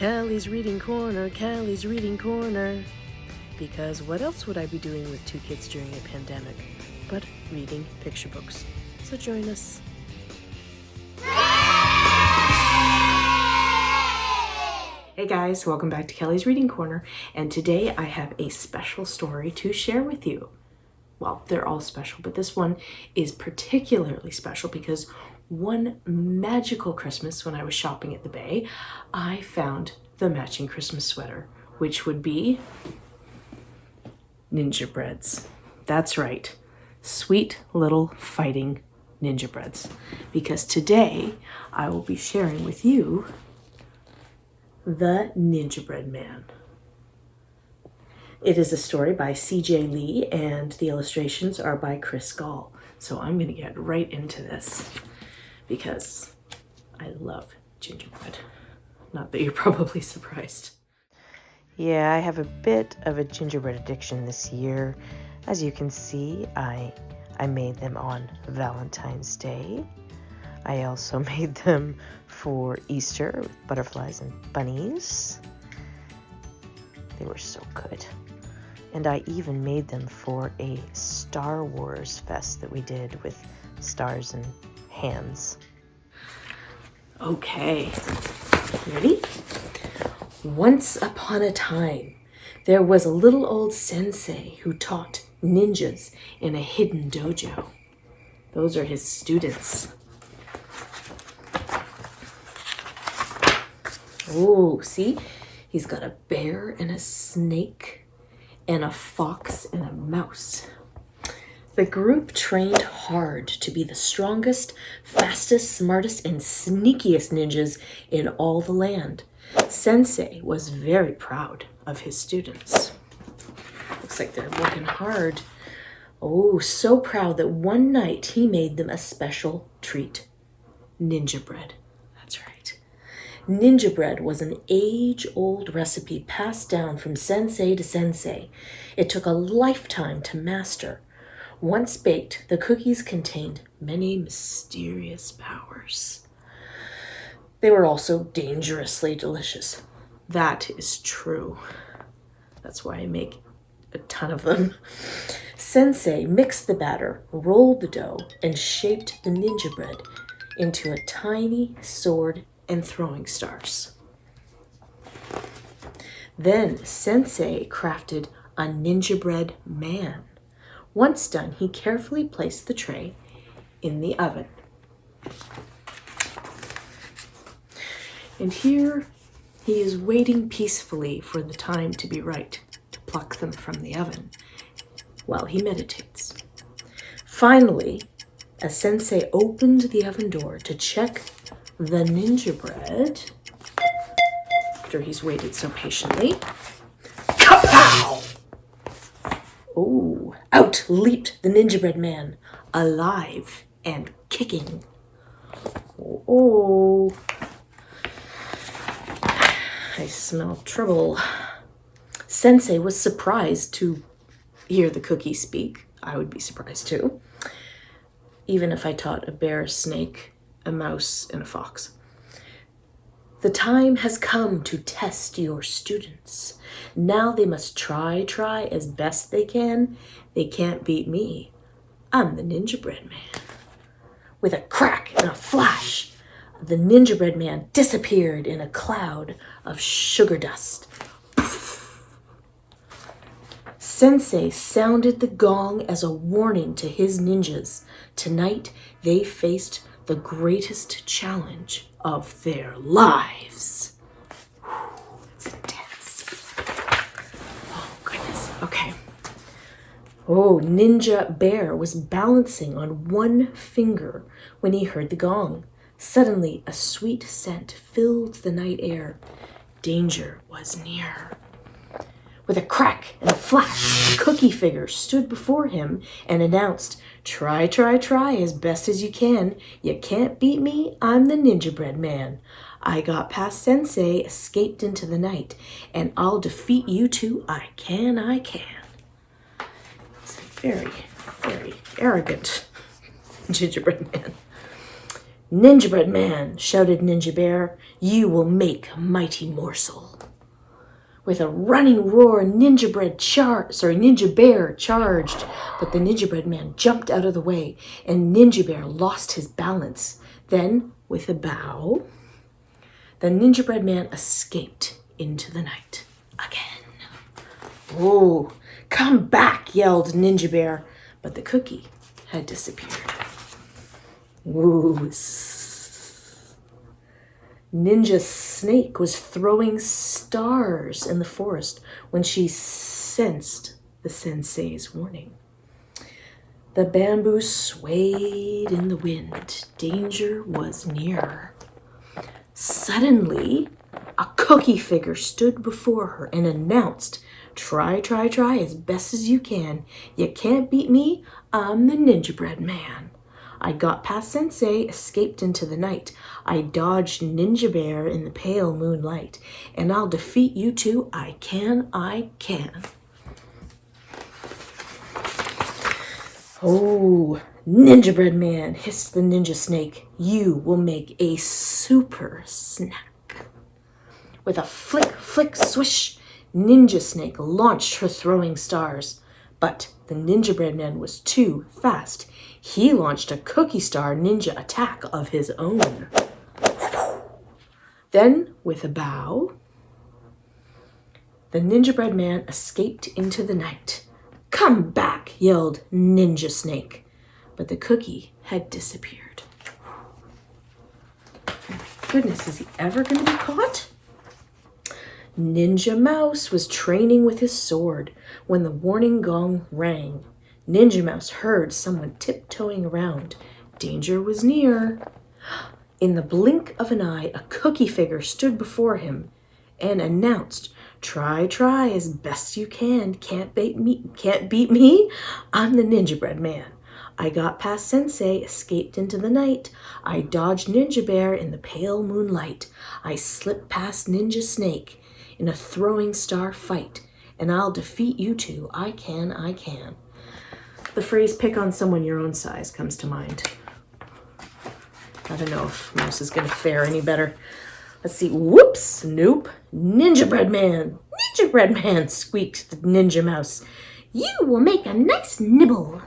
Kelly's Reading Corner, Kelly's Reading Corner. Because what else would I be doing with two kids during a pandemic but reading picture books? So join us. Hey guys, welcome back to Kelly's Reading Corner, and today I have a special story to share with you. Well, they're all special, but this one is particularly special because one magical Christmas when I was shopping at the Bay, I found the matching Christmas sweater, which would be Ninjabreads. That's right, sweet little fighting Ninjabreads. Because today I will be sharing with you the Gingerbread Man. It is a story by C.J. Lee and the illustrations are by Chris Gall. So I'm going to get right into this because I love gingerbread. Not that you're probably surprised. Yeah, I have a bit of a gingerbread addiction this year. As you can see, I made them on Valentine's Day. I also made them for Easter with butterflies and bunnies. They were so good. And I even made them for a Star Wars fest that we did with stars and hands. Okay, ready? Once upon a time, there was a little old sensei who taught ninjas in a hidden dojo. Those are his students. Oh, see? He's got a bear and a snake and a fox and a mouse. The group trained hard to be the strongest, fastest, smartest, and sneakiest ninjas in all the land. Sensei was very proud of his students. Looks like they're working hard. Oh, so proud that one night he made them a special treat. Ninjabread. That's right. Ninjabread was an age-old recipe passed down from sensei to sensei. It took a lifetime to master. Once baked, the cookies contained many mysterious powers. They were also dangerously delicious. That is true. That's why I make a ton of them. Sensei mixed the batter, rolled the dough, and shaped the Ninjabread into a tiny sword and throwing stars. Then Sensei crafted a Ninjabread Man. Once done, he carefully placed the tray in the oven. And here he is waiting peacefully for the time to be right to pluck them from the oven while he meditates. Finally, as Sensei opened the oven door to check the Ninjabread, after he's waited so patiently, kapow! Oh, out leaped the Gingerbread Man, alive and kicking. Oh, I smell trouble. Sensei was surprised to hear the cookie speak. I would be surprised too, even if I taught a bear, a snake, a mouse, and a fox. The time has come to test your students. Now they must try as best they can. They can't beat me. I'm the Ninjabread Man. With a crack and a flash, the Ninjabread Man disappeared in a cloud of sugar dust. Sensei sounded the gong as a warning to his ninjas. Tonight, they faced the greatest challenge of their lives. That's intense. Oh, goodness. Okay. Oh, Ninja Bear was balancing on one finger when he heard the gong. Suddenly, a sweet scent filled the night air. Danger was near. With a crack and a flash, the cookie figure stood before him and announced, Try as best as you can. You can't beat me, I'm the Ninjabread Man. I got past Sensei, escaped into the night, and I'll defeat you too. I can. It's very, very arrogant Gingerbread Man. "Gingerbread Man," shouted Ninja Bear, "you will make a mighty morsel." With a running roar, Ninja Bear charged, but the Gingerbread Man jumped out of the way, and Ninja Bear lost his balance. Then, with a bow, the Gingerbread Man escaped into the night again. "Oh, come back," yelled Ninja Bear, but the cookie had disappeared. Ooh. Ninja Snake was throwing stars in the forest when she sensed the sensei's warning. The bamboo swayed in the wind. Danger was near. Suddenly, a cookie figure stood before her and announced, "Try as best as you can. You can't beat me. I'm the Ninjabread Man. I got past Sensei, escaped into the night. I dodged Ninja Bear in the pale moonlight, and I'll defeat you too. I can. Oh, Ninjabread Man," hissed the Ninja Snake, "you will make a super snack." With a flick, flick, swish, Ninja Snake launched her throwing stars. But the Ninjabread Man was too fast. He launched a cookie star ninja attack of his own. Then, with a bow, the Ninjabread Man escaped into the night. "Come back," yelled Ninja Snake, but the cookie had disappeared. Goodness, is he ever going to be caught? Ninja Mouse was training with his sword when the warning gong rang. Ninja Mouse heard someone tiptoeing around. Danger was near. In the blink of an eye, a cookie figure stood before him and announced, "Try as best you can. Can't beat me. I'm the Ninjabread Man. I got past Sensei, escaped into the night. I dodged Ninja Bear in the pale moonlight. I slipped past Ninja Snake in a throwing star fight, and I'll defeat you too. I can. The phrase "pick on someone your own size" comes to mind. I don't know if Mouse is going to fare any better. Let's see. Whoops! Nope. Ninjabread Man, squeaked the Ninja Mouse. "You will make a nice nibble."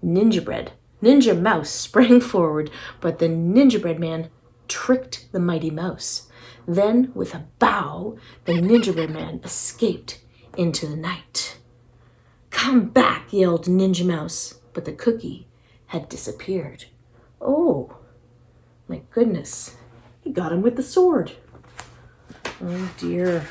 Ninja Mouse sprang forward, but the Ninjabread Man tricked the mighty mouse. Then, with a bow, the Ninjabread Man escaped into the night. "Come back," yelled Ninja Mouse, but the cookie had disappeared. Oh, my goodness. He got him with the sword. Oh, dear.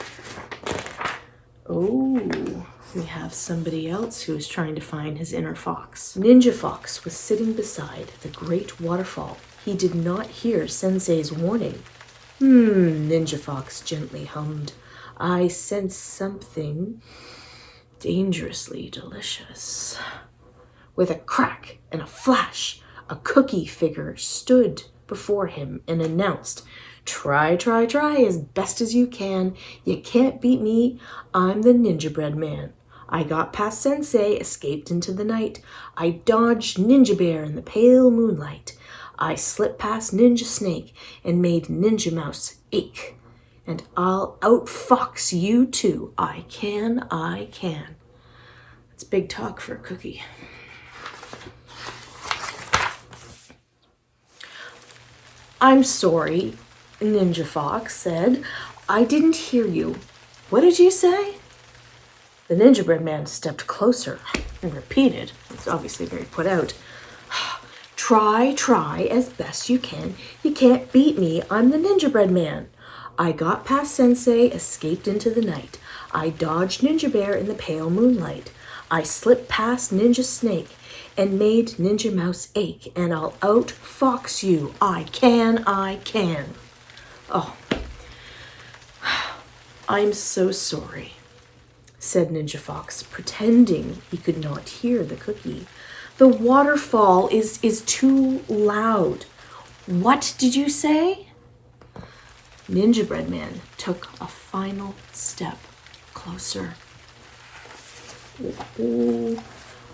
Oh, we have somebody else who is trying to find his inner fox. Ninja Fox was sitting beside the great waterfall. He did not hear Sensei's warning. Ninja Fox gently hummed. "I sense something dangerously delicious." With a crack and a flash, a cookie figure stood before him and announced, "Try as best as you can. You can't beat me. I'm the Ninjabread Man. I got past Sensei, escaped into the night. I dodged Ninja Bear in the pale moonlight. I slipped past Ninja Snake and made Ninja Mouse ache. And I'll outfox you too. I can. That's big talk for a cookie. "I'm sorry," Ninja Fox said. "I didn't hear you. What did you say?" The Ninjabread Man stepped closer and repeated. He's obviously very put out. Try as best you can. You can't beat me. I'm the Ninjabread Man. I got past Sensei, escaped into the night. I dodged Ninja Bear in the pale moonlight. I slipped past Ninja Snake and made Ninja Mouse ache, and I'll outfox you. I can. Oh, "I'm so sorry," said Ninja Fox, pretending he could not hear the cookie. "The waterfall is too loud. What did you say?" Ninjabread Man took a final step closer. Oh,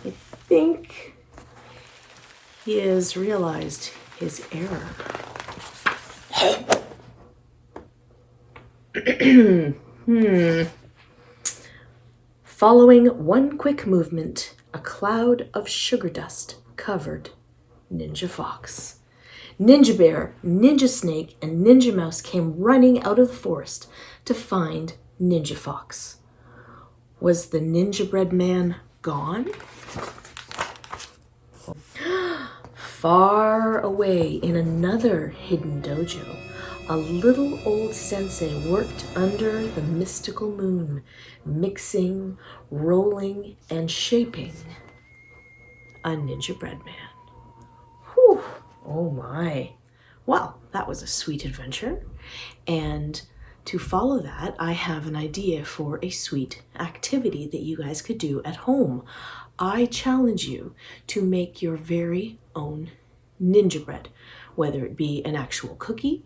I think he has realized his error. Following one quick movement, a cloud of sugar dust covered Ninja Fox. Ninja Bear, Ninja Snake, and Ninja Mouse came running out of the forest to find Ninja Fox. Was the Gingerbread Man gone? Far away in another hidden dojo, a little old sensei worked under the mystical moon, mixing, rolling, and shaping a Ninjabread Man. Whew, oh my. Well, that was a sweet adventure. And to follow that, I have an idea for a sweet activity that you guys could do at home. I challenge you to make your very own ninja bread, whether it be an actual cookie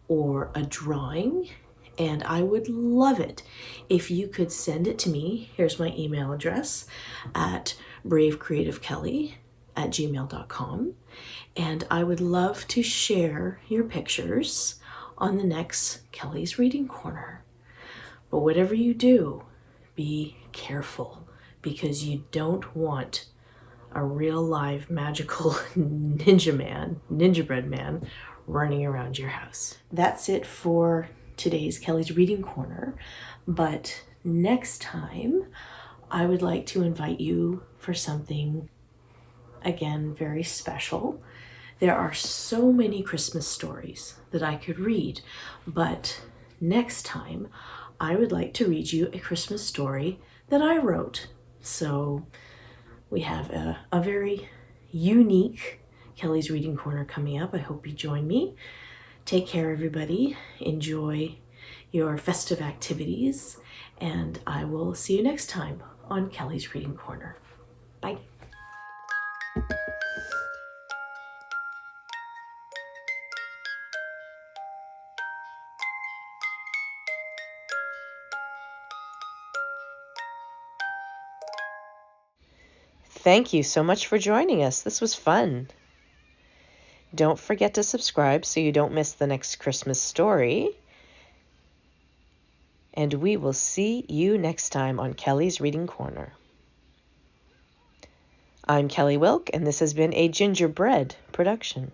or a drawing. And I would love it if you could send it to me. Here's my email address at bravecreativekelly@gmail.com. And I would love to share your pictures on the next Kelly's Reading Corner. But whatever you do, be careful, because you don't want a real live magical Ninjabread Man running around your house. That's it for today's Kelly's Reading Corner. But next time, I would like to invite you for something, again, very special. There are so many Christmas stories that I could read, but next time I would like to read you a Christmas story that I wrote. So we have a very unique Kelly's Reading Corner coming up. I hope you join me. Take care, everybody. Enjoy your festive activities, and I will see you next time on Kelly's Reading Corner. Bye. Thank you so much for joining us. This was fun. Don't forget to subscribe so you don't miss the next Christmas story. And we will see you next time on Kelly's Reading Corner. I'm Kelly Wilk, and this has been a Gingerbread production.